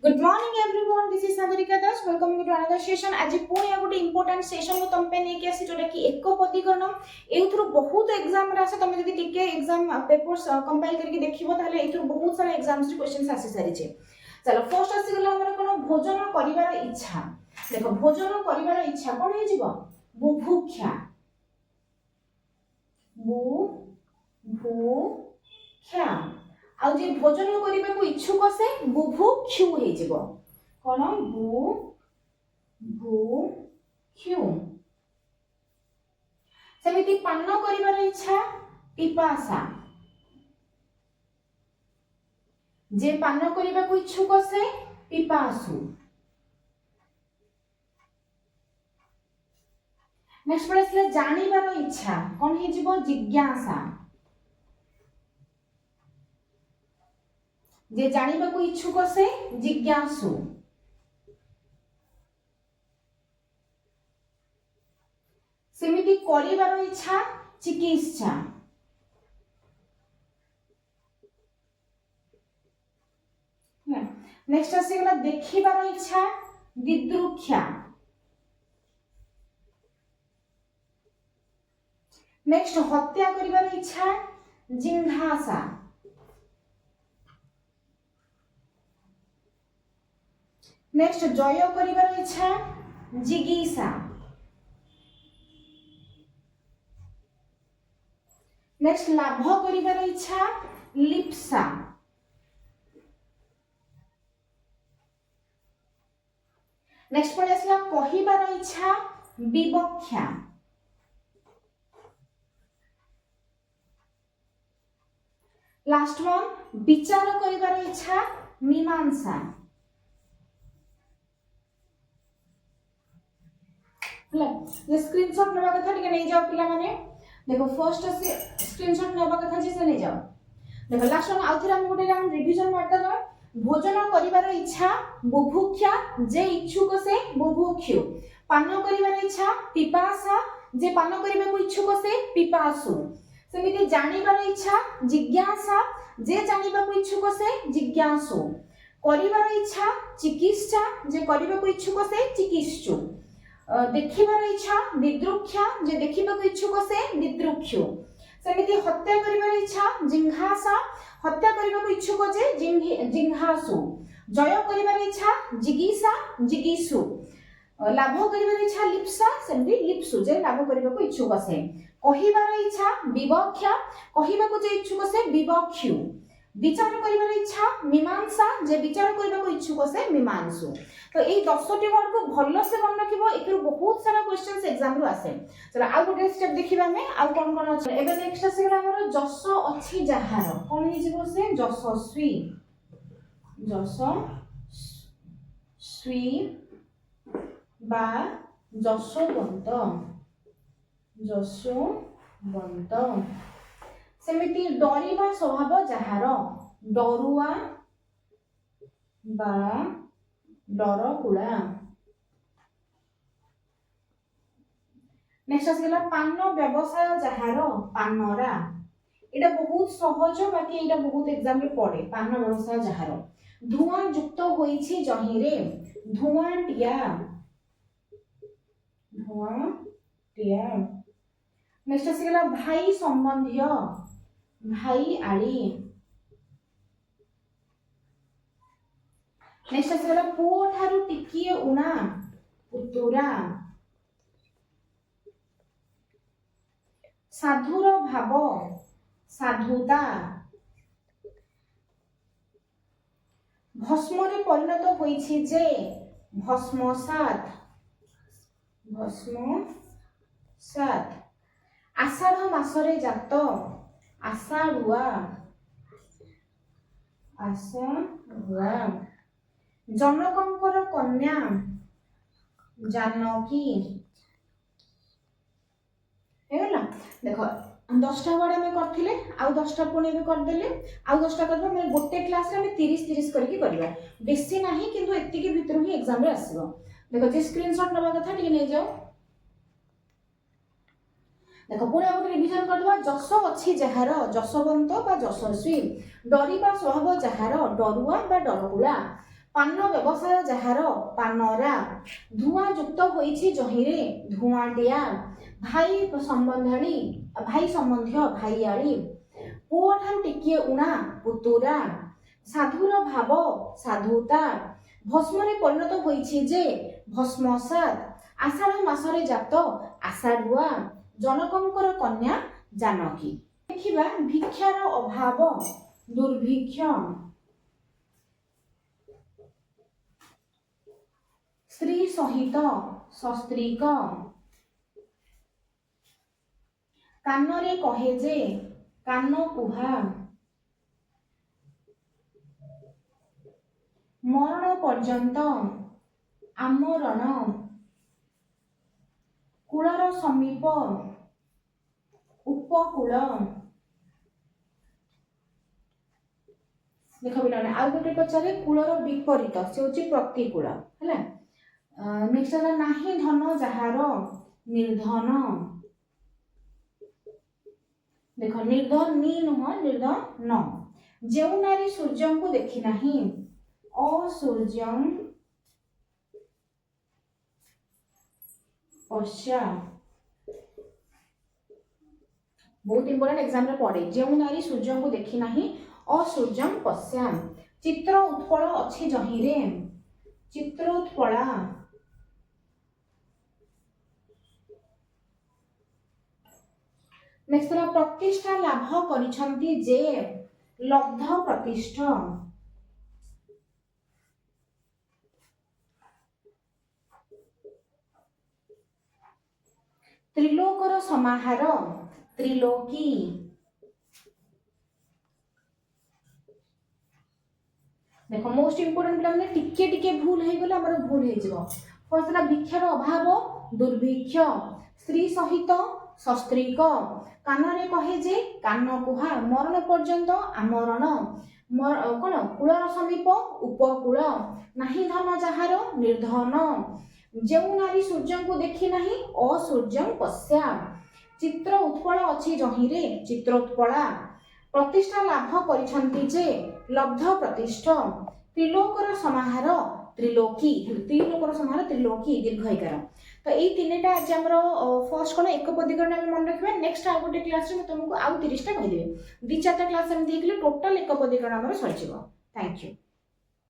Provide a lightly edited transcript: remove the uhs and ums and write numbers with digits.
Good morning everyone. This is Sagarika Das. Welcome to another session. आज पुणी आ गोटे important session को तुम पे नेकी आसी जोटा कि एकपदीकरण एथुरु बहुत एग्जाम रे आसे तमे जदी टिके एग्जाम पेपर्स कंपाइल करके देखिबो ताले एथुरु बहुत सारा एग्जाम्स रे क्वेश्चंस आसी सारी छे। चलो फर्स्ट आसी गेला हमर कोन भोजन करिवार इच्छा। देखो भोजन करिवार इच्छा कोन हे जिवो बुभुक्षा बुभुक्षा आउ जे भोजन करिबा को इच्छुक से बुभुक्षु हे जिवो कोन बुभुक्षु सेमिति पान करिवार इच्छा पिपासा जे पान करिबा को इच्छुक से पिपासु। नेक्स्ट पड़े जानिबार इच्छा कोन हे जिवो जिज्ञासा जे जानिबा को इच्छुक से जिज्ञासु। सेमिति करिबार इच्छा चिकित्सा नेक्स्ट आसीगला देखिबार इच्छा दिदृक्षा नेक्स्ट हत्या करिबार इच्छा जिंघासा नेक्स्ट जय करिबार इच्छा जिगीसा नेक्स्ट लाभ करिबार इच्छा लिप्सा नेक्स्ट पड़े आसला कहिबार इच्छा विवक्षा लास्ट वन विचार करिबार इच्छा मीमांसा। ये स्क्रीनशॉट नेबा कथा टिके नै जाओ पिला माने देखो फर्स्ट से स्क्रीनशॉट नेबा कथा जे से नै जाओ देखो लास्ट वन आउथरा हम गोटे राउंड रिवीजन मारता भोजन करिवार इच्छा बुभुक्षा जे इच्छुक से बुभुक्षु पान करिवार इच्छा पिपासा जे पान करिबा को इच्छुक से पिपासु। सेमिति जानिबार इच्छा जिज्ञासा जे जानिबा को इच्छुक से जिज्ञासु। करिवार इच्छा चिकित्सा जे करिबा को इच्छुक से चिकित्सु। देखिबार इच्छा दिदृक्षा जे देखिबा को इच्छुक से दिदृक्षु। सेमिति हत्या करिबार इच्छा जिंघासा हत्या करिबा को इच्छुक जे जिंघासु। जय करिबार इच्छा जिगीसा जिगीसु। लाभ करिबार इच्छा लिप्सा सेमिति लिप्सु जे लाभ करिबा को इच्छुक से। कहिबार इच्छा विवक्षा कहिबा को जे इच्छुक से विवक्षु। विचार करिबार इच्छा मीमांसा जे विचार करिबा को इच्छुक से मीमांसु। तो ए 10टी वर्ड को भलो से मन रखिबो एकर बहुत सारा क्वेश्चंस एग्जाम रो आसे। चलो आ गोटे स्टेप देखिबा हमें आ कोन कोन अछि एबे नेक्स्ट आसीगला हमर जस अछि जहार कोन हे जिवो से जसस्वी बा जसवंत सेमिति डरिबा स्वभाव जहार डरुआ बा डरकुड़ा। नेक्स्ट आसगला पान व्यवसाय जहार पानरा एटा बहुत सहज बाकी एटा बहुत एग्जाम रे पड़े पान व्यवसाय जहार। धुआं युक्त होईछि जहिरे धुआंटिया नेक्स्ट आसगला भाई संबंधी भाई आली। नेक्स्ट आसगला पुओ ठारू टिकिए उना पुतुरा। साधुर भाव साधुता। भस्मरे परिणत होईछि जे भस्मसात आषाढ़ मासरे जात आषाढ़ुआ जनकंकर कन्या जानकी। हेगला देखो 10टा वर्ड हमें करथिले आउ 10टा पुणी भी कर देले आउ 10टा करबा मैं गोटे क्लास रे हमें 30 करके करबा बेसी नाही किंतु एत्ती के भीतर ही एग्जाम रे आसीबो। देखो जे स्क्रीनशॉट नबा कथा टिके नै जाओ देख पुणी गोटे रिविजन करदे जस अच्छी जार जसवंत बा जशस्वी डरिबा स्वभाव जार डरुआ बा डरकुड़ा ପାନ ବ୍ୟବସାୟ ଯାହାର ପାନରା ଧୂଆଁ ଯୁକ୍ତ ହୋଇଛି ଜହିରେ ଧୂଆଁଟିଆ ଭାଇ ସମ୍ବନ୍ଧୀୟ ଭାଇଆଳି ପୁଅ ଠାରୁ ଟିକିଏ ଉଣା ପୁତୁରା ସାଧୁର ଭାବ ସାଧୁତା ଭସ୍ମରେ ପରିଣତ ହୋଇଛି ଯେ ଭସ୍ମସାତ ଆଷାଢ଼ ମାସରେ ଜାତ ଆଷାଢ଼ୁଆ ଜନକଙ୍କର କନ୍ୟା ଜାନକୀ। ଦେଖିବା ଭିକ୍ଷାର ଅଭାବ ଦୁର୍ଭିକ୍ଷ ସ୍ତ୍ରୀ ସହିତ ସସ୍ତ୍ରୀକ କାନରେ କହେ ଯେ କାନ କୁହା ମରଣ ପର୍ଯ୍ୟନ୍ତ ଆମରଣ କୂଳର ସମୀପ ଉପକୂଳ। देख पिलाने आउ गोटे पचारे कूलर विपरीत से होची प्रतिकूल हैला। नेक्स्ट है नाही धन जहार निर्धन देख निर्धन नी नुह निर्धन न जेउ नारी सूर्य को देखी नहीं असूर्यं पश्या बहुत इंपोर्टेंट एग्जाम रे पड़े जेउ नारी सूर्य को देखी नहीं असूर्यं पश्याम चित्र उत्पल अच्छी जहिरे चित्र उत्पला नेक्स्ट प्रतिष्ठा लाभ करिसंती जे लब्ध प्रतिष्ठा त्रिलोकर समाहार त्रिलोकी देखो मोस्ट इंपोर्टेंट पिला माने टिके टिके भूल हे गले हमर भूल हे जिवो। फर्स्ट ला भिक्षार अभाव दुर्भिक्ष स्त्री सहित सस्त्रीक कानरे कहे जे कान कुहा मरण पर्यंत आमरण कोन कूलर समीप उपकूल नाही धन जहार निर्धन जेउ नारी सूर्य को देखी नहीं असूर्यं पश्या चित्र उत्पल अछि जहिरे चित्रोत्पला प्रतिष्ठा लाभ करिसंती जे लब्ध प्रतिष्ठा त्रिलोकर समाहार त्रिलोकी दीर्घ इकार। तो यही तीनटा आज आम फर्स्ट कौन एक पदीकरण मन रखा नेक्स्ट आउ गोटे क्लास में तुमको आउ 30टा कहीदेवी 2-4टा क्लास टोटाल एक पदीकरण सर। Thank you.